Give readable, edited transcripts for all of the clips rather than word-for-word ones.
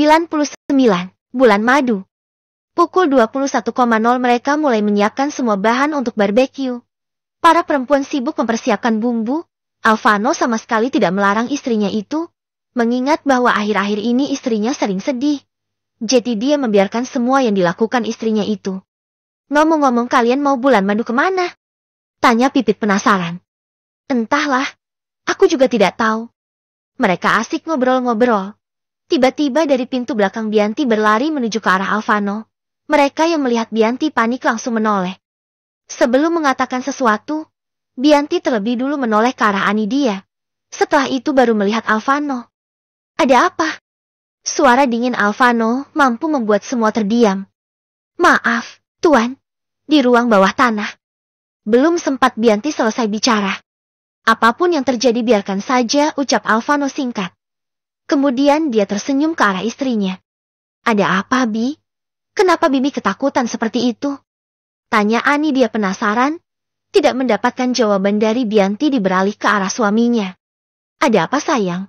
99. Bulan Madu. Pukul 21.00 mereka mulai menyiapkan semua bahan untuk barbeque. Para perempuan sibuk mempersiapkan bumbu. Alvano sama sekali tidak melarang istrinya itu, mengingat bahwa akhir-akhir ini istrinya sering sedih. Jadi dia membiarkan semua yang dilakukan istrinya itu. Ngomong-ngomong, kalian mau bulan madu kemana? Tanya Pipit penasaran. Entahlah, aku juga tidak tahu. Mereka asik ngobrol-ngobrol. Tiba-tiba dari pintu belakang Bianti berlari menuju ke arah Alvano. Mereka yang melihat Bianti panik langsung menoleh. Sebelum mengatakan sesuatu, Bianti terlebih dulu menoleh ke arah Anidia. Setelah itu baru melihat Alvano. Ada apa? Suara dingin Alvano mampu membuat semua terdiam. Maaf, Tuan. Di ruang bawah tanah. Belum sempat Bianti selesai bicara. Apapun yang terjadi biarkan saja, ucap Alvano singkat. Kemudian dia tersenyum ke arah istrinya. Ada apa, Bi? Kenapa Bibi ketakutan seperti itu? Tanya Ani, dia penasaran. Tidak mendapatkan jawaban dari Bianti, diberalih ke arah suaminya. Ada apa, sayang?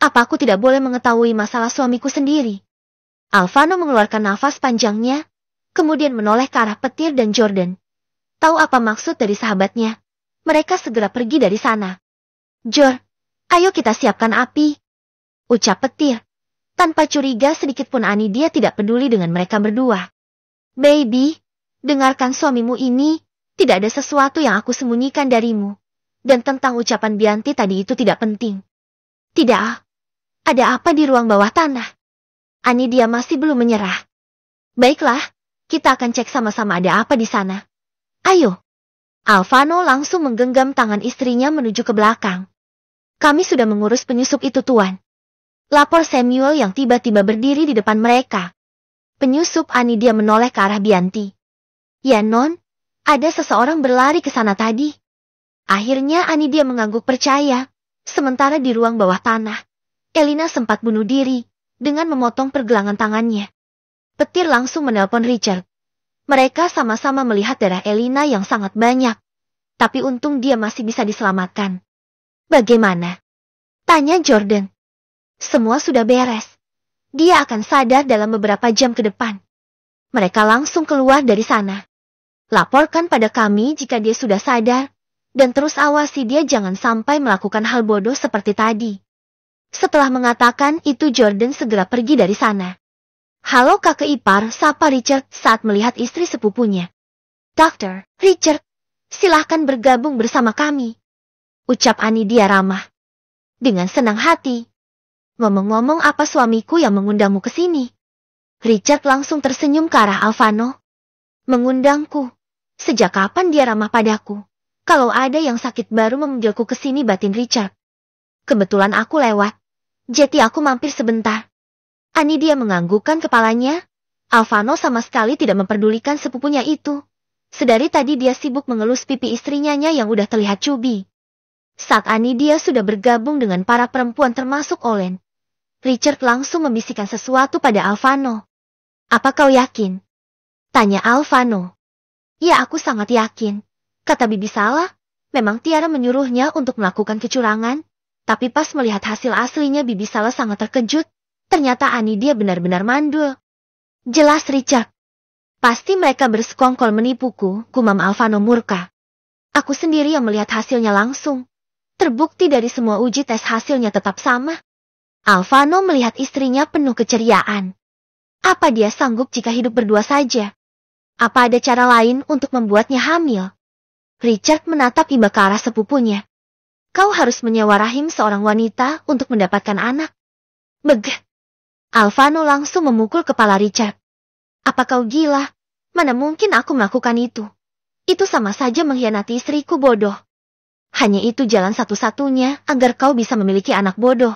Apa aku tidak boleh mengetahui masalah suamiku sendiri? Alvano mengeluarkan nafas panjangnya, kemudian menoleh ke arah Petir dan Jordan. Tahu apa maksud dari sahabatnya? Mereka segera pergi dari sana. Jor, ayo kita siapkan api, ucap Petir. Tanpa curiga sedikit pun Anidia tidak peduli dengan mereka berdua. Baby, dengarkan suamimu ini, tidak ada sesuatu yang aku sembunyikan darimu. Dan tentang ucapan Bianti tadi itu tidak penting. Tidak, ada apa di ruang bawah tanah? Anidia masih belum menyerah. Baiklah, kita akan cek sama-sama ada apa di sana. Ayo. Alvano langsung menggenggam tangan istrinya menuju ke belakang. Kami sudah mengurus penyusup itu, Tuan. Lapor Samuel yang tiba-tiba berdiri di depan mereka. Penyusup, Anidia menoleh ke arah Bianti. Ya, Non, ada seseorang berlari ke sana tadi. Akhirnya Anidia mengangguk percaya. Sementara di ruang bawah tanah, Elina sempat bunuh diri dengan memotong pergelangan tangannya. Petir langsung menelpon Richard. Mereka sama-sama melihat darah Elina yang sangat banyak. Tapi untung dia masih bisa diselamatkan. Bagaimana? Tanya Jordan. Semua sudah beres. Dia akan sadar dalam beberapa jam ke depan. Mereka langsung keluar dari sana. Laporkan pada kami jika dia sudah sadar, dan terus awasi dia jangan sampai melakukan hal bodoh seperti tadi. Setelah mengatakan itu, Jordan segera pergi dari sana. Halo kakek ipar, sapa Richard saat melihat istri sepupunya. Dokter, Richard, silahkan bergabung bersama kami, ucap Anidia ramah. Dengan senang hati. Ngomong-ngomong, apa suamiku yang mengundangmu ke sini? Richard langsung tersenyum ke arah Alvano. Mengundangku? Sejak kapan dia ramah padaku? Kalau ada yang sakit baru memanggilku ke sini, batin Richard. Kebetulan aku lewat. Jadi aku mampir sebentar. Anidia menganggukkan kepalanya. Alvano sama sekali tidak memperdulikan sepupunya itu. Sedari tadi dia sibuk mengelus pipi istrinya yang udah terlihat cubi. Saat Anidia sudah bergabung dengan para perempuan termasuk Olen, Richard langsung membisikkan sesuatu pada Alvano. Apa kau yakin? Tanya Alvano. Ya, aku sangat yakin. Kata Bibi salah, memang Tiara menyuruhnya untuk melakukan kecurangan. Tapi pas melihat hasil aslinya, Bibi salah sangat terkejut. Ternyata Anidia benar-benar mandul. Jelas Richard. Pasti mereka bersekongkol menipuku, gumam Alvano murka. Aku sendiri yang melihat hasilnya langsung. Terbukti dari semua uji tes hasilnya tetap sama. Alvano melihat istrinya penuh keceriaan. Apa dia sanggup jika hidup berdua saja? Apa ada cara lain untuk membuatnya hamil? Richard menatap iba ke arah sepupunya. Kau harus menyewa rahim seorang wanita untuk mendapatkan anak. Begah. Alvano langsung memukul kepala Richard. Apa kau gila? Mana mungkin aku melakukan itu? Itu sama saja mengkhianati istriku, bodoh. Hanya itu jalan satu-satunya agar kau bisa memiliki anak, bodoh.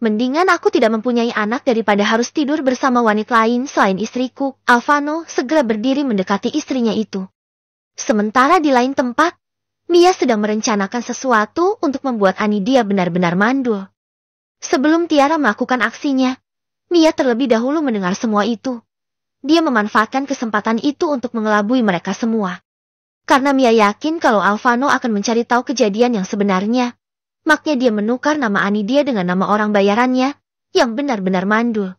Mendingan aku tidak mempunyai anak daripada harus tidur bersama wanita lain selain istriku. Alvano segera berdiri mendekati istrinya itu. Sementara di lain tempat, Mia sedang merencanakan sesuatu untuk membuat Anidia benar-benar mandul. Sebelum Tiara melakukan aksinya, Mia terlebih dahulu mendengar semua itu. Dia memanfaatkan kesempatan itu untuk mengelabui mereka semua. Karena Mia yakin kalau Alvano akan mencari tahu kejadian yang sebenarnya, makanya dia menukar nama Anidia dengan nama orang bayarannya, yang benar-benar mandul.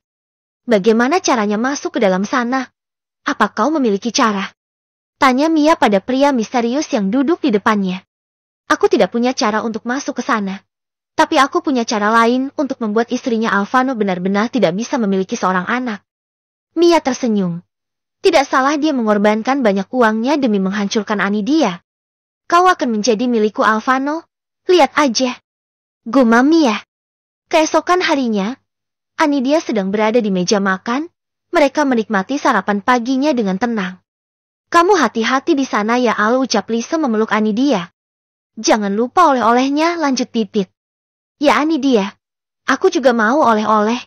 Bagaimana caranya masuk ke dalam sana? Apa kau memiliki cara? Tanya Mia pada pria misterius yang duduk di depannya. Aku tidak punya cara untuk masuk ke sana. Tapi aku punya cara lain untuk membuat istrinya Alvano benar-benar tidak bisa memiliki seorang anak. Mia tersenyum. Tidak salah dia mengorbankan banyak uangnya demi menghancurkan Anidia. Kau akan menjadi milikku Alvano? Lihat aja. Gumam Mia. Keesokan harinya, Anidia sedang berada di meja makan. Mereka menikmati sarapan paginya dengan tenang. Kamu hati-hati di sana ya Al, ucap Lisa memeluk Anidia. Jangan lupa oleh-olehnya, lanjut Pipit. Ya Anidia, aku juga mau oleh-oleh.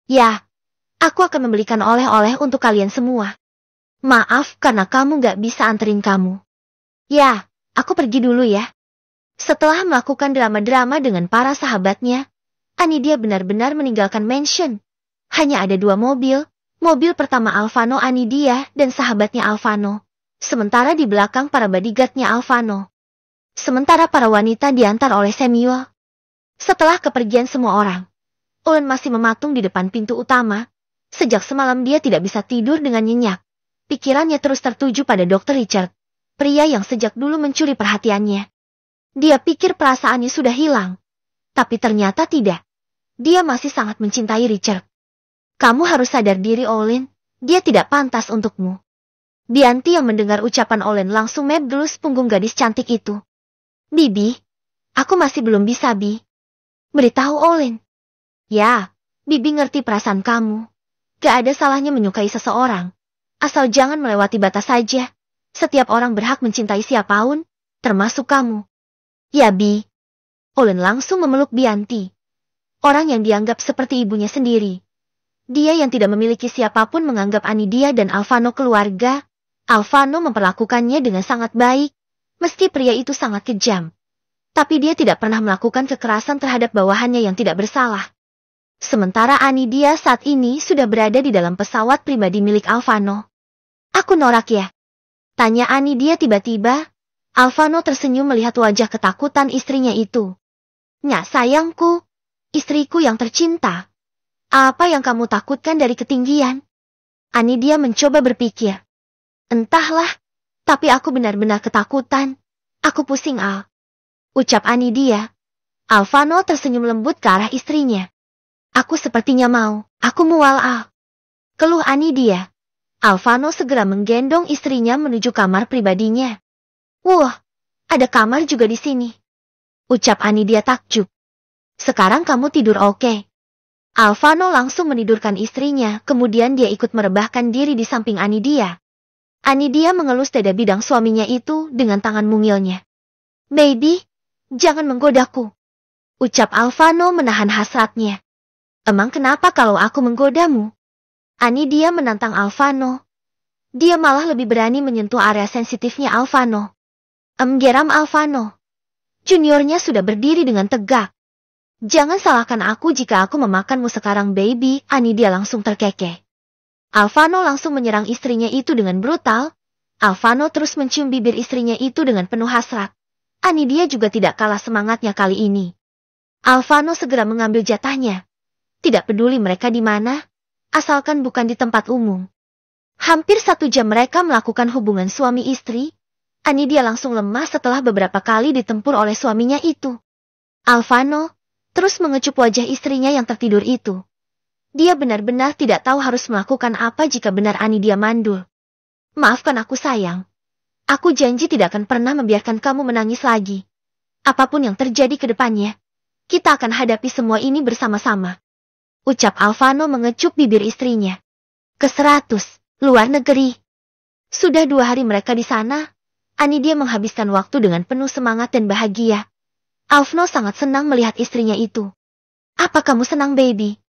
Ya, aku akan membelikan oleh-oleh untuk kalian semua. Maaf karena kamu gak bisa anterin kamu. Ya, aku pergi dulu ya. Setelah melakukan drama-drama dengan para sahabatnya, Anidia benar-benar meninggalkan mansion. Hanya ada 2 mobil. Mobil pertama Alvano, Anidia, dan sahabatnya Alvano. Sementara di belakang para bodyguardnya Alvano. Sementara para wanita diantar oleh Samuel. Setelah kepergian semua orang, Olen masih mematung di depan pintu utama. Sejak semalam dia tidak bisa tidur dengan nyenyak. Pikirannya terus tertuju pada Dr. Richard, pria yang sejak dulu mencuri perhatiannya. Dia pikir perasaannya sudah hilang. Tapi ternyata tidak. Dia masih sangat mencintai Richard. Kamu harus sadar diri Olen, dia tidak pantas untukmu. Bianti yang mendengar ucapan Olen langsung mengelus punggung gadis cantik itu. Bibi, aku masih belum bisa Bi. Beritahu Olen. Ya, Bibi ngerti perasaan kamu. Gak ada salahnya menyukai seseorang. Asal jangan melewati batas saja. Setiap orang berhak mencintai siapapun, termasuk kamu. Ya Bi. Olen langsung memeluk Bianti. Orang yang dianggap seperti ibunya sendiri. Dia yang tidak memiliki siapapun menganggap Anidia dan Alvano keluarga. Alvano memperlakukannya dengan sangat baik, meski pria itu sangat kejam. Tapi dia tidak pernah melakukan kekerasan terhadap bawahannya yang tidak bersalah. Sementara Anidia saat ini sudah berada di dalam pesawat pribadi milik Alvano. Aku norak ya? Tanya Anidia tiba-tiba. Alvano tersenyum melihat wajah ketakutan istrinya itu. Nyak sayangku, istriku yang tercinta. Apa yang kamu takutkan dari ketinggian? Anidia mencoba berpikir. Entahlah, tapi aku benar-benar ketakutan. Aku pusing Al. Ucap Anidia. Alvano tersenyum lembut ke arah istrinya. Aku sepertinya mau, aku mual Al. Keluh Anidia. Alvano segera menggendong istrinya menuju kamar pribadinya. Wah, ada kamar juga di sini. Ucap Anidia takjub. Sekarang kamu tidur oke? Alvano langsung menidurkan istrinya, kemudian dia ikut merebahkan diri di samping Anidia. Anidia mengelus dada bidang suaminya itu dengan tangan mungilnya. Baby, jangan menggodaku. Ucap Alvano menahan hasratnya. Emang kenapa kalau aku menggodamu? Anidia menantang Alvano. Dia malah lebih berani menyentuh area sensitifnya Alvano. Geram Alvano. Juniornya sudah berdiri dengan tegak. Jangan salahkan aku jika aku memakanmu sekarang baby, Anidia langsung terkekeh. Alvano langsung menyerang istrinya itu dengan brutal. Alvano terus mencium bibir istrinya itu dengan penuh hasrat. Anidia juga tidak kalah semangatnya kali ini. Alvano segera mengambil jatahnya. Tidak peduli mereka di mana, asalkan bukan di tempat umum. Hampir 1 jam mereka melakukan hubungan suami istri. Anidia langsung lemah setelah beberapa kali ditempur oleh suaminya itu. Alvano terus mengecup wajah istrinya yang tertidur itu. Dia benar-benar tidak tahu harus melakukan apa jika benar Anidia mandul. Maafkan aku sayang. Aku janji tidak akan pernah membiarkan kamu menangis lagi. Apapun yang terjadi ke depannya, kita akan hadapi semua ini bersama-sama. Ucap Alvano mengecup bibir istrinya. Ke-100, luar negeri. Sudah 2 hari mereka di sana. Anidia menghabiskan waktu dengan penuh semangat dan bahagia. Alvano sangat senang melihat istrinya itu. Apa kamu senang, baby?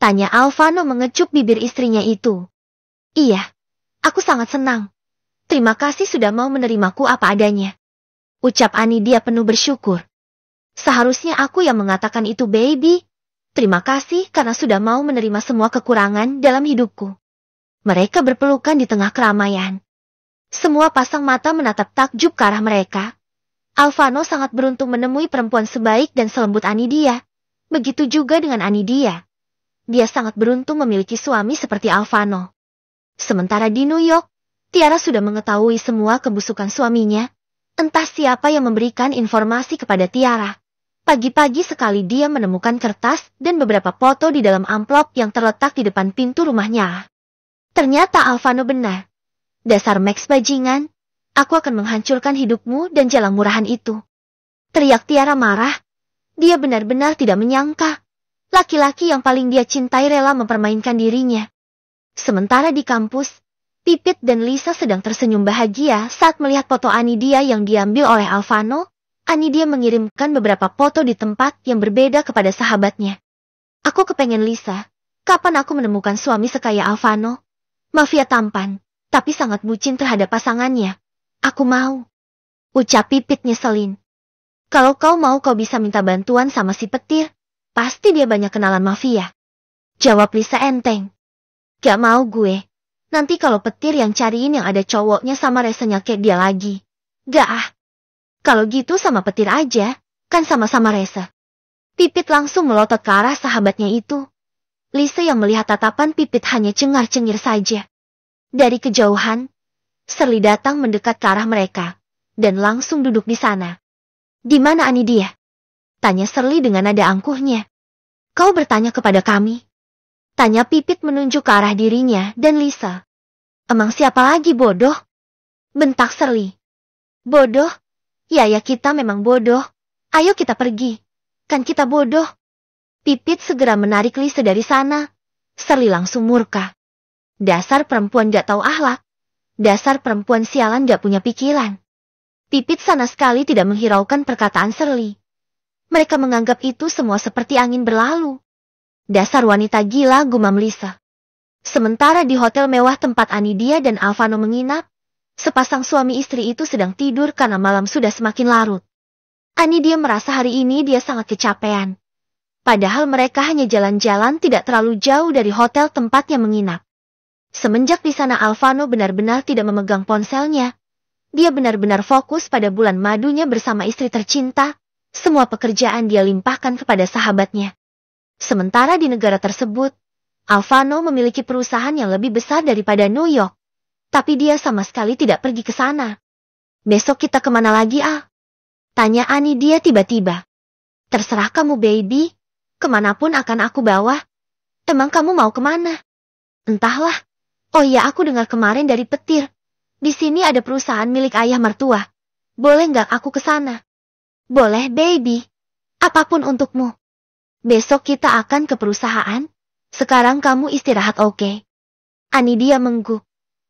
Tanya Alvano mengecup bibir istrinya itu. Iya, aku sangat senang. Terima kasih sudah mau menerimaku apa adanya. Ucap Anidia penuh bersyukur. Seharusnya aku yang mengatakan itu, baby. Terima kasih karena sudah mau menerima semua kekurangan dalam hidupku. Mereka berpelukan di tengah keramaian. Semua pasang mata menatap takjub ke arah mereka. Alvano sangat beruntung menemui perempuan sebaik dan selembut Anidia. Begitu juga dengan Anidia. dia sangat beruntung memiliki suami seperti Alvano. Sementara di New York, Tiara sudah mengetahui semua kebusukan suaminya. Entah siapa yang memberikan informasi kepada Tiara. Pagi-pagi sekali dia menemukan kertas dan beberapa foto di dalam amplop yang terletak di depan pintu rumahnya. Ternyata Alvano benar. Dasar Max bajingan, aku akan menghancurkan hidupmu dan jalan murahan itu. Teriak Tiara marah. Dia benar-benar tidak menyangka. Laki-laki yang paling dia cintai rela mempermainkan dirinya. Sementara di kampus, Pipit dan Lisa sedang tersenyum bahagia saat melihat foto Anidia yang diambil oleh Alvano. Anidia mengirimkan beberapa foto di tempat yang berbeda kepada sahabatnya. Aku kepengen Lisa. Kapan aku menemukan suami sekaya Alvano? Mafia tampan, tapi sangat bucin terhadap pasangannya. Aku mau. Ucap Pipit nyeselin. Kalau kau mau kau bisa minta bantuan sama si petir. Pasti dia banyak kenalan mafia. Jawab Lisa enteng. Gak mau gue. Nanti kalau petir yang cariin yang ada cowoknya sama resenya kayak dia lagi. Gak ah. Kalau gitu sama petir aja. Kan sama-sama rese. Pipit langsung melotot ke arah sahabatnya itu. Lisa yang melihat tatapan Pipit hanya cengar-cengir saja. Dari kejauhan, Shirley datang mendekat ke arah mereka. Dan langsung duduk di sana. Di mana Anidia? Tanya Shirley dengan nada angkuhnya. Kau bertanya kepada kami? Tanya Pipit menunjuk ke arah dirinya dan Lisa. Emang siapa lagi bodoh? Bentak Shirley. Bodoh? Ya kita memang bodoh. Ayo kita pergi. Kan kita bodoh. Pipit segera menarik Lisa dari sana. Shirley langsung murka. Dasar perempuan gak tahu akhlak. Dasar perempuan sialan gak punya pikiran. Pipit sama sekali tidak menghiraukan perkataan Shirley. Mereka menganggap itu semua seperti angin berlalu. Dasar wanita gila, gumam Lisa. Sementara di hotel mewah tempat Anidia dan Alvano menginap, sepasang suami istri itu sedang tidur karena malam sudah semakin larut. Anidia merasa hari ini dia sangat kecapean. Padahal mereka hanya jalan-jalan tidak terlalu jauh dari hotel tempatnya menginap. Semenjak di sana Alvano benar-benar tidak memegang ponselnya. Dia benar-benar fokus pada bulan madunya bersama istri tercinta. Semua pekerjaan dia limpahkan kepada sahabatnya. Sementara di negara tersebut, Alvano memiliki perusahaan yang lebih besar daripada New York. Tapi dia sama sekali tidak pergi ke sana. Besok kita kemana lagi, Al? Tanya Anidia tiba-tiba. Terserah kamu, baby. Kemanapun akan aku bawa. Emang kamu mau kemana? Entahlah. Oh iya, aku dengar kemarin dari petir. Di sini ada perusahaan milik ayah mertua. Boleh nggak aku ke sana? Boleh, baby. Apapun untukmu. Besok kita akan ke perusahaan. Sekarang kamu istirahat, oke? Anidia mengguk.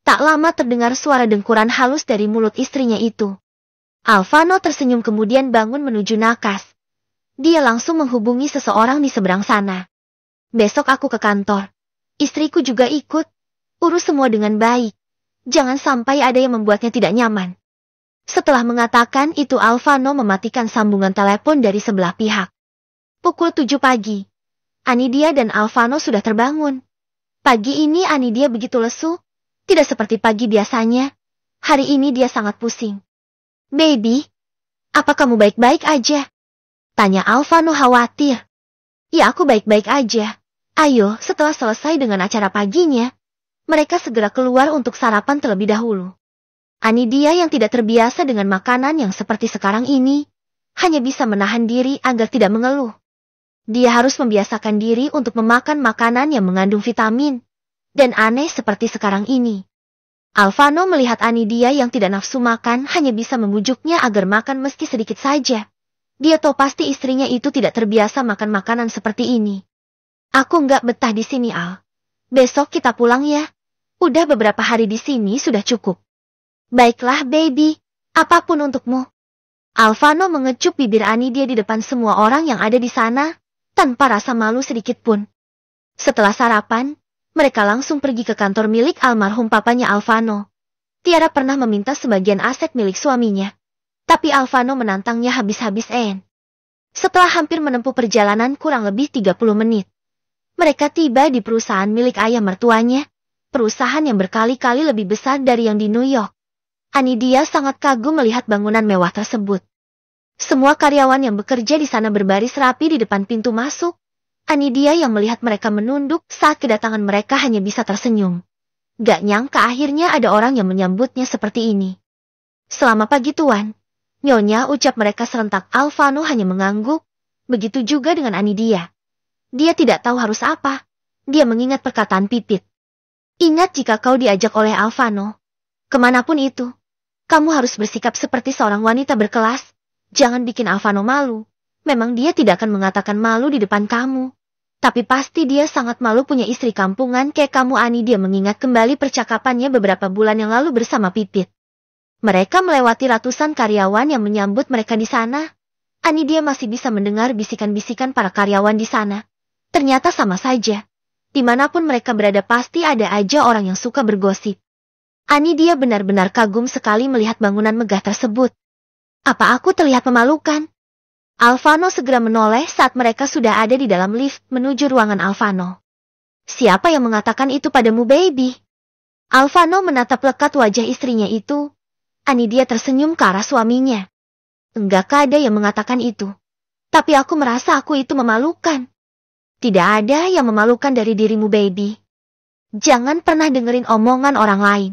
Tak lama terdengar suara dengkuran halus dari mulut istrinya itu. Alvano tersenyum kemudian bangun menuju nakas. Dia langsung menghubungi seseorang di seberang sana. Besok aku ke kantor. Istriku juga ikut. Urus semua dengan baik. Jangan sampai ada yang membuatnya tidak nyaman. Setelah mengatakan itu Alvano mematikan sambungan telepon dari sebelah pihak. Pukul 7 pagi. Anidia dan Alvano sudah terbangun. Pagi ini Anidia begitu lesu. Tidak seperti pagi biasanya. Hari ini dia sangat pusing. Baby, apa kamu baik-baik aja? Tanya Alvano khawatir. Ya aku baik-baik aja. Ayo setelah selesai dengan acara paginya. Mereka segera keluar untuk sarapan terlebih dahulu. Anidia yang tidak terbiasa dengan makanan yang seperti sekarang ini, hanya bisa menahan diri agar tidak mengeluh. Dia harus membiasakan diri untuk memakan makanan yang mengandung vitamin, dan aneh seperti sekarang ini. Alvano melihat Anidia yang tidak nafsu makan hanya bisa membujuknya agar makan meski sedikit saja. Dia tahu pasti istrinya itu tidak terbiasa makan makanan seperti ini. Aku nggak betah di sini, Al. Besok kita pulang ya. Udah beberapa hari di sini sudah cukup. Baiklah, baby. Apapun untukmu. Alvano mengecup bibir Anidia di depan semua orang yang ada di sana, tanpa rasa malu sedikit pun. Setelah sarapan, mereka langsung pergi ke kantor milik almarhum papanya Alvano. Tiara pernah meminta sebagian aset milik suaminya, tapi Alvano menantangnya habis-habisan. Setelah hampir menempuh perjalanan kurang lebih 30 menit, mereka tiba di perusahaan milik ayah mertuanya, perusahaan yang berkali-kali lebih besar dari yang di New York. Anidia sangat kagum melihat bangunan mewah tersebut. Semua karyawan yang bekerja di sana berbaris rapi di depan pintu masuk. Anidia yang melihat mereka menunduk saat kedatangan mereka hanya bisa tersenyum. Gak nyangka akhirnya ada orang yang menyambutnya seperti ini. Selamat pagi Tuan. Nyonya, ucap mereka serentak. Alvano hanya mengangguk. Begitu juga dengan Anidia. Dia tidak tahu harus apa. Dia mengingat perkataan Pipit. Ingat jika kau diajak oleh Alvano, kemanapun itu, kamu harus bersikap seperti seorang wanita berkelas. Jangan bikin Alvano malu. Memang dia tidak akan mengatakan malu di depan kamu. Tapi pasti dia sangat malu punya istri kampungan kayak kamu. Anidia mengingat kembali percakapannya beberapa bulan yang lalu bersama Pipit. Mereka melewati ratusan karyawan yang menyambut mereka di sana. Anidia masih bisa mendengar bisikan-bisikan para karyawan di sana. Ternyata sama saja. Dimanapun mereka berada pasti ada aja orang yang suka bergosip. Anidia benar-benar kagum sekali melihat bangunan megah tersebut. Apa aku terlihat memalukan? Alvano segera menoleh saat mereka sudah ada di dalam lift menuju ruangan Alvano. Siapa yang mengatakan itu padamu, baby? Alvano menatap lekat wajah istrinya itu. Anidia tersenyum ke arah suaminya. Enggak ada yang mengatakan itu. Tapi aku merasa aku itu memalukan. Tidak ada yang memalukan dari dirimu, baby. Jangan pernah dengerin omongan orang lain.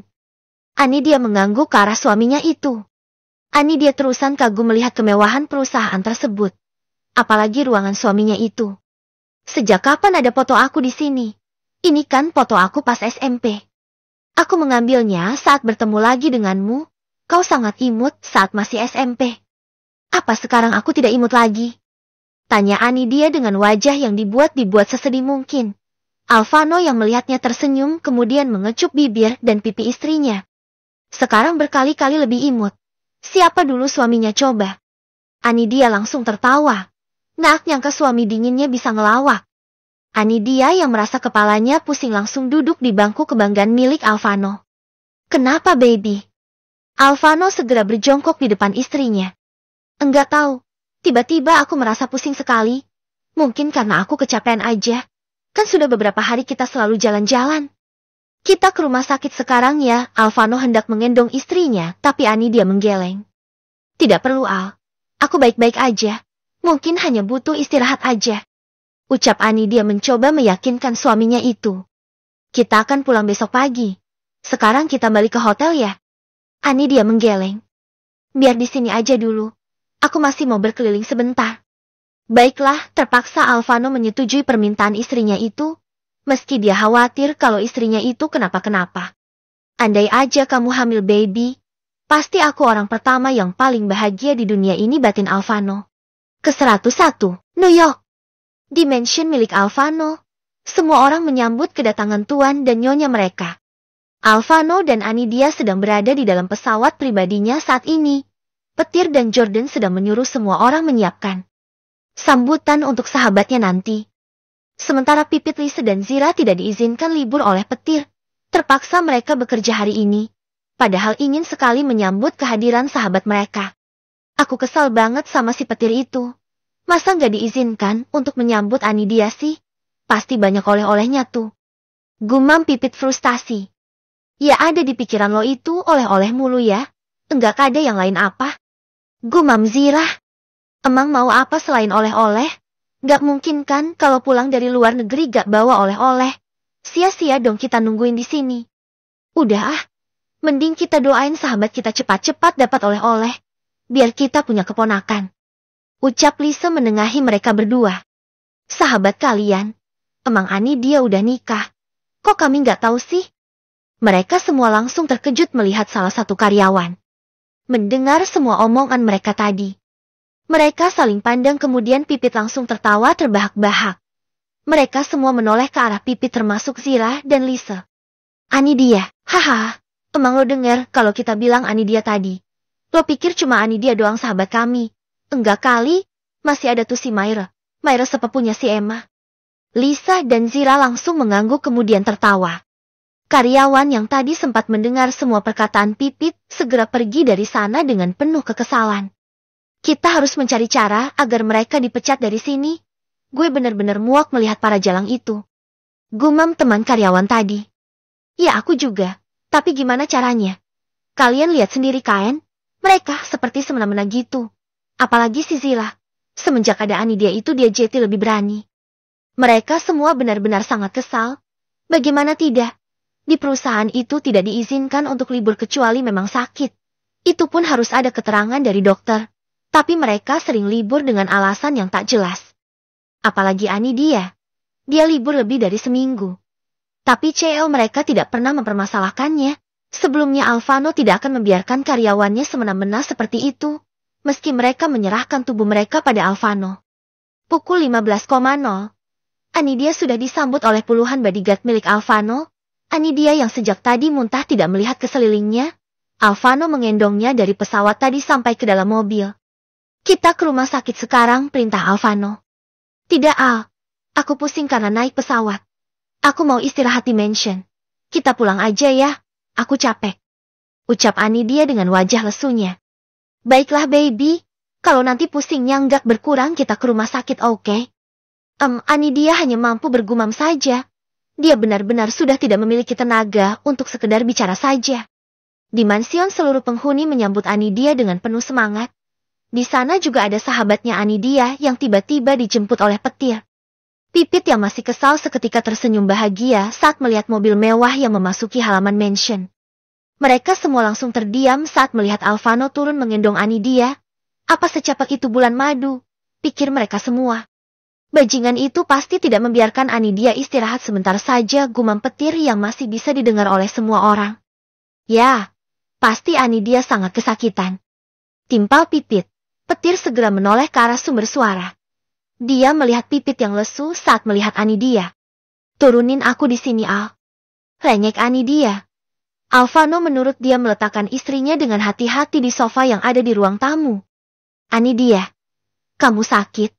Anidia mengangguk ke arah suaminya itu. Anidia terusan kagum melihat kemewahan perusahaan tersebut. Apalagi ruangan suaminya itu. Sejak kapan ada foto aku di sini? Ini kan foto aku pas SMP. Aku mengambilnya saat bertemu lagi denganmu. Kau sangat imut saat masih SMP. Apa sekarang aku tidak imut lagi? Tanya Anidia dengan wajah yang dibuat sesedih mungkin. Alvano yang melihatnya tersenyum kemudian mengecup bibir dan pipi istrinya. Sekarang berkali-kali lebih imut. Siapa dulu suaminya coba? Anidia langsung tertawa. Nak nyangka suami dinginnya bisa ngelawak. Anidia yang merasa kepalanya pusing langsung duduk di bangku kebanggaan milik Alvano. Kenapa, baby? Alvano segera berjongkok di depan istrinya. Enggak tahu. Tiba-tiba aku merasa pusing sekali. Mungkin karena aku kecapean aja. Kan sudah beberapa hari kita selalu jalan-jalan. Kita ke rumah sakit sekarang ya. Alvano hendak mengendong istrinya, tapi Anidia menggeleng. Tidak perlu, Al. Aku baik-baik aja. Mungkin hanya butuh istirahat aja. Ucap Anidia mencoba meyakinkan suaminya itu. Kita akan pulang besok pagi. Sekarang kita balik ke hotel ya. Anidia menggeleng. Biar di sini aja dulu. Aku masih mau berkeliling sebentar. Baiklah, terpaksa Alvano menyetujui permintaan istrinya itu. Meski dia khawatir kalau istrinya itu kenapa-kenapa. Andai aja kamu hamil, baby. Pasti aku orang pertama yang paling bahagia di dunia ini, batin Alvano. Ke-101, New York. Dimension milik Alvano. Semua orang menyambut kedatangan tuan dan nyonya mereka. Alvano dan Anidia sedang berada di dalam pesawat pribadinya saat ini. Petir dan Jordan sedang menyuruh semua orang menyiapkan sambutan untuk sahabatnya nanti. Sementara Pipit, Lisa dan Zira tidak diizinkan libur oleh Petir. Terpaksa mereka bekerja hari ini. Padahal ingin sekali menyambut kehadiran sahabat mereka. Aku kesal banget sama si Petir itu. Masa nggak diizinkan untuk menyambut Anidia sih? Pasti banyak oleh-olehnya tuh. Gumam Pipit frustasi. Ya ada di pikiran lo itu oleh-oleh mulu ya. Enggak ada yang lain apa? Gumam Zira. Emang mau apa selain oleh-oleh? Gak mungkin kan kalau pulang dari luar negeri gak bawa oleh-oleh. Sia-sia dong kita nungguin di sini. Udah ah, mending kita doain sahabat kita cepat-cepat dapat oleh-oleh. Biar kita punya keponakan. Ucap Lisa menengahi mereka berdua. Sahabat kalian, emang Anidia udah nikah. Kok kami gak tahu sih? Mereka semua langsung terkejut melihat salah satu karyawan. Mendengar semua omongan mereka tadi. Mereka saling pandang kemudian Pipit langsung tertawa terbahak-bahak. Mereka semua menoleh ke arah Pipit termasuk Zira dan Lisa. Anidia, haha, emang lo denger kalau kita bilang Anidia tadi. Lo pikir cuma Anidia doang sahabat kami? Enggak kali, masih ada tuh si Myra. Myra sepupunya si Emma. Lisa dan Zira langsung mengangguk kemudian tertawa. Karyawan yang tadi sempat mendengar semua perkataan Pipit segera pergi dari sana dengan penuh kekesalan. Kita harus mencari cara agar mereka dipecat dari sini. Gue benar-benar muak melihat para jalang itu. Gumam teman karyawan tadi. Ya aku juga, tapi gimana caranya? Kalian lihat sendiri kan? Mereka seperti semena-mena gitu. Apalagi si Zila. Semenjak ada Anidia itu dia jadi lebih berani. Mereka semua benar-benar sangat kesal. Bagaimana tidak? Di perusahaan itu tidak diizinkan untuk libur kecuali memang sakit. Itu pun harus ada keterangan dari dokter. Tapi mereka sering libur dengan alasan yang tak jelas. Apalagi Anidia. Dia libur lebih dari seminggu. Tapi CEO mereka tidak pernah mempermasalahkannya. Sebelumnya Alvano tidak akan membiarkan karyawannya semena-mena seperti itu. Meski mereka menyerahkan tubuh mereka pada Alvano. Pukul 15.00. Anidia sudah disambut oleh puluhan bodyguard milik Alvano. Anidia yang sejak tadi muntah tidak melihat ke sekelilingnya. Alvano mengendongnya dari pesawat tadi sampai ke dalam mobil. Kita ke rumah sakit sekarang, perintah Alvano. Tidak, Al. Aku pusing karena naik pesawat. Aku mau istirahat di mansion. Kita pulang aja ya. Aku capek. Ucap Anidia dengan wajah lesunya. Baiklah, baby. Kalau nanti pusingnya nggak berkurang kita ke rumah sakit, oke? Anidia hanya mampu bergumam saja. Dia benar-benar sudah tidak memiliki tenaga untuk sekedar bicara saja. Di mansion seluruh penghuni menyambut Anidia dengan penuh semangat. Di sana juga ada sahabatnya Anidia yang tiba-tiba dijemput oleh petir. Pipit yang masih kesal seketika tersenyum bahagia saat melihat mobil mewah yang memasuki halaman mansion. Mereka semua langsung terdiam saat melihat Alvano turun menggendong Anidia. Apa secepat itu bulan madu? Pikir mereka semua. Bajingan itu pasti tidak membiarkan Anidia istirahat sebentar saja, gumam petir yang masih bisa didengar oleh semua orang. Ya, pasti Anidia sangat kesakitan. Timpal Pipit. Petir segera menoleh ke arah sumber suara. Dia melihat Pipit yang lesu saat melihat Anidia. Turunin aku di sini, Al. Rengek Anidia. Alvano menurut dia meletakkan istrinya dengan hati-hati di sofa yang ada di ruang tamu. Anidia, kamu sakit?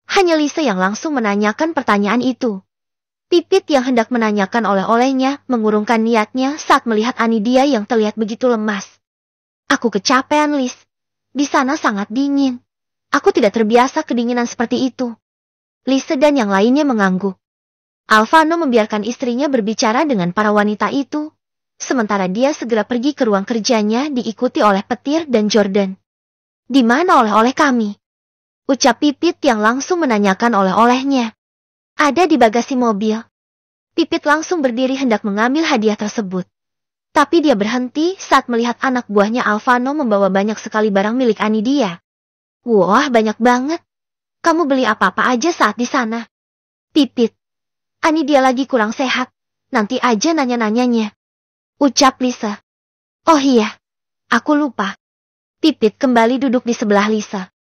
Hanya Lisa yang langsung menanyakan pertanyaan itu. Pipit yang hendak menanyakan oleh-olehnya mengurungkan niatnya saat melihat Anidia yang terlihat begitu lemas. Aku kecapean, Lis. Di sana sangat dingin. Aku tidak terbiasa kedinginan seperti itu. Lisa dan yang lainnya mengangguk. Alvano membiarkan istrinya berbicara dengan para wanita itu. Sementara dia segera pergi ke ruang kerjanya diikuti oleh Petir dan Jordan. Di mana oleh-oleh kami? Ucap Pipit yang langsung menanyakan oleh-olehnya. Ada di bagasi mobil. Pipit langsung berdiri hendak mengambil hadiah tersebut. Tapi dia berhenti saat melihat anak buahnya Alvano membawa banyak sekali barang milik Anidia. Wah, banyak banget. Kamu beli apa-apa aja saat di sana? Pipit. Anidia lagi kurang sehat. Nanti aja nanya-nanyanya. Ucap Lisa. Oh iya, aku lupa. Pipit kembali duduk di sebelah Lisa.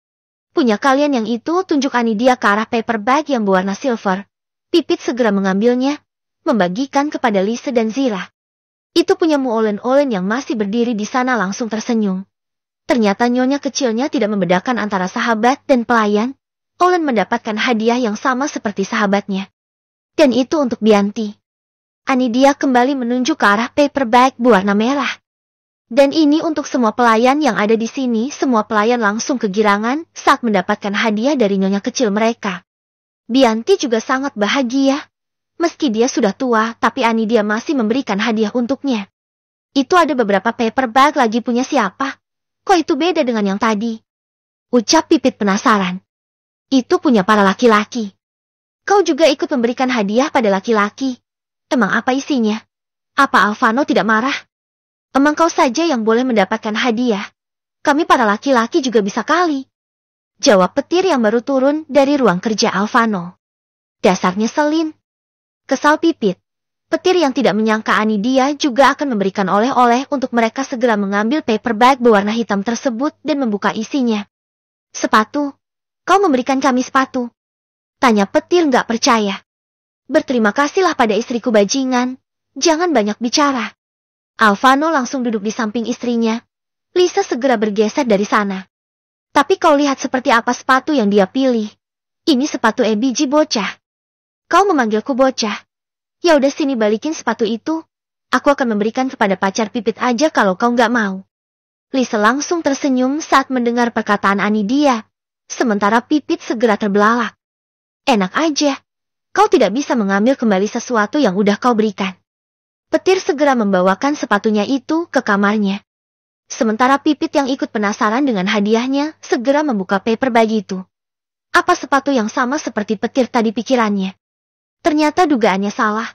Punya kalian yang itu, tunjuk Anidia ke arah paper bag yang berwarna silver. Pipit segera mengambilnya, membagikan kepada Lisa dan Zira. Itu punyamu. Olen-olen yang masih berdiri di sana langsung tersenyum. Ternyata nyonya kecilnya tidak membedakan antara sahabat dan pelayan. Olen mendapatkan hadiah yang sama seperti sahabatnya. Dan itu untuk Bianti. Anidia kembali menunjuk ke arah paper bag berwarna merah. Dan ini untuk semua pelayan yang ada di sini. Semua pelayan langsung kegirangan saat mendapatkan hadiah dari nyonya kecil mereka. Bianti juga sangat bahagia. Meski dia sudah tua, tapi Anidia masih memberikan hadiah untuknya. Itu ada beberapa paper bag lagi punya siapa? Kok itu beda dengan yang tadi? Ucap Pipit penasaran. Itu punya para laki-laki. Kau juga ikut memberikan hadiah pada laki-laki. Emang apa isinya? Apa Alvano tidak marah? Emang kau saja yang boleh mendapatkan hadiah. Kami para laki-laki juga bisa kali. Jawab Petir yang baru turun dari ruang kerja Alvano. Dasar nyeselin. Kesal Pipit. Petir yang tidak menyangka Anidia juga akan memberikan oleh-oleh untuk mereka segera mengambil paper bag berwarna hitam tersebut dan membuka isinya. Sepatu. Kau memberikan kami sepatu? Tanya Petir nggak percaya. Berterima kasihlah pada istriku bajingan. Jangan banyak bicara. Alvano langsung duduk di samping istrinya. Lisa segera bergeser dari sana. Tapi kau lihat seperti apa sepatu yang dia pilih. Ini sepatu biji bocah. Kau memanggilku bocah. Ya udah sini balikin sepatu itu. Aku akan memberikan kepada pacar Pipit aja kalau kau nggak mau. Lisa langsung tersenyum saat mendengar perkataan Anidia. Sementara Pipit segera terbelalak. Enak aja. Kau tidak bisa mengambil kembali sesuatu yang udah kau berikan. Petir segera membawakan sepatunya itu ke kamarnya. Sementara Pipit yang ikut penasaran dengan hadiahnya segera membuka paper bag itu. Apa sepatu yang sama seperti Petir tadi pikirannya? Ternyata dugaannya salah.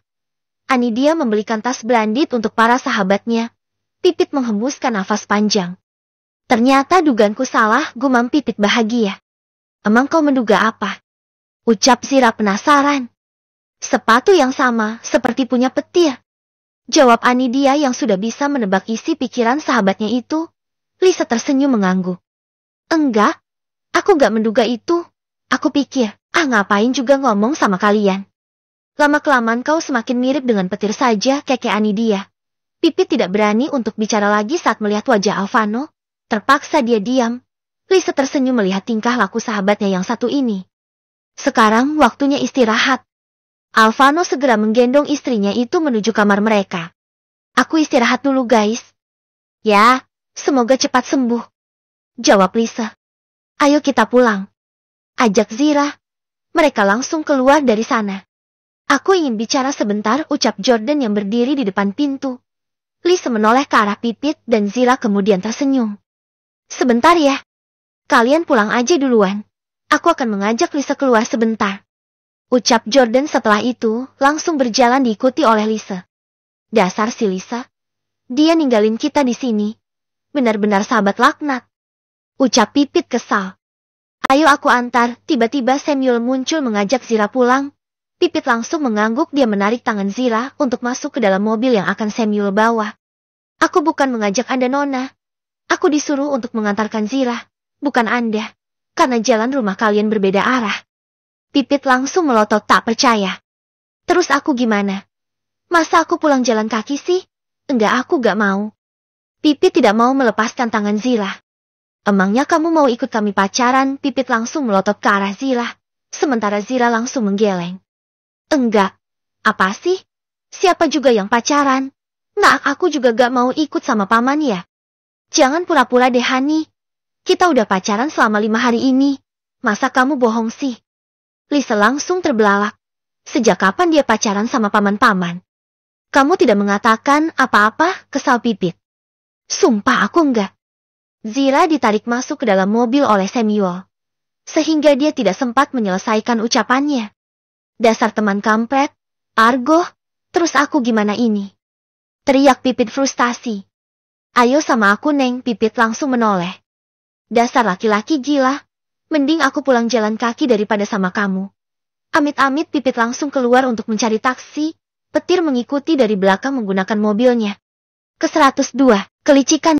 Anidia membelikan tas branded untuk para sahabatnya. Pipit menghembuskan nafas panjang. Ternyata dugaanku salah, gumam Pipit bahagia. Emang kau menduga apa? Ucap Zira penasaran. Sepatu yang sama, seperti punya petir. Jawab Anidia yang sudah bisa menebak isi pikiran sahabatnya itu. Lisa tersenyum mengangguk. Enggak, aku gak menduga itu. Aku pikir, ngapain juga ngomong sama kalian. Lama-kelamaan kau semakin mirip dengan petir saja, keke Anidia. Pipit tidak berani untuk bicara lagi saat melihat wajah Alvano. Terpaksa dia diam. Lisa tersenyum melihat tingkah laku sahabatnya yang satu ini. Sekarang waktunya istirahat. Alvano segera menggendong istrinya itu menuju kamar mereka. Aku istirahat dulu guys. Ya, semoga cepat sembuh. Jawab Lisa. Ayo kita pulang. Ajak Zira. Mereka langsung keluar dari sana. Aku ingin bicara sebentar, ucap Jordan yang berdiri di depan pintu. Lisa menoleh ke arah Pipit dan Zira kemudian tersenyum. Sebentar ya. Kalian pulang aja duluan. Aku akan mengajak Lisa keluar sebentar. Ucap Jordan setelah itu, langsung berjalan diikuti oleh Lisa. Dasar si Lisa. Dia ninggalin kita di sini. Benar-benar sahabat laknat. Ucap Pipit kesal. Ayo aku antar, tiba-tiba Samuel muncul mengajak Zira pulang. Pipit langsung mengangguk, dia menarik tangan Zira untuk masuk ke dalam mobil yang akan Samuel bawa. Aku bukan mengajak Anda Nona. Aku disuruh untuk mengantarkan Zira, bukan Anda. Karena jalan rumah kalian berbeda arah. Pipit langsung melotot tak percaya. Terus aku gimana? Masa aku pulang jalan kaki sih? Enggak, aku gak mau. Pipit tidak mau melepaskan tangan Zira. Emangnya kamu mau ikut kami pacaran? Pipit langsung melotot ke arah Zira. Sementara Zira langsung menggeleng. Enggak. Apa sih? Siapa juga yang pacaran? Nah, aku juga gak mau ikut sama paman ya. Jangan pura-pura deh, Hani. Kita udah pacaran selama 5 hari ini. Masa kamu bohong sih? Lisa langsung terbelalak. Sejak kapan dia pacaran sama paman-paman? Kamu tidak mengatakan apa-apa, kesal Pipit. Sumpah aku enggak. Zira ditarik masuk ke dalam mobil oleh Samuel. Sehingga dia tidak sempat menyelesaikan ucapannya. Dasar teman kampret, argo, terus aku gimana ini? Teriak Pipit frustasi. Ayo sama aku Neng, Pipit langsung menoleh. Dasar laki-laki gila, mending aku pulang jalan kaki daripada sama kamu. Amit-amit Pipit langsung keluar untuk mencari taksi, petir mengikuti dari belakang menggunakan mobilnya. Ke 102, kelicikan.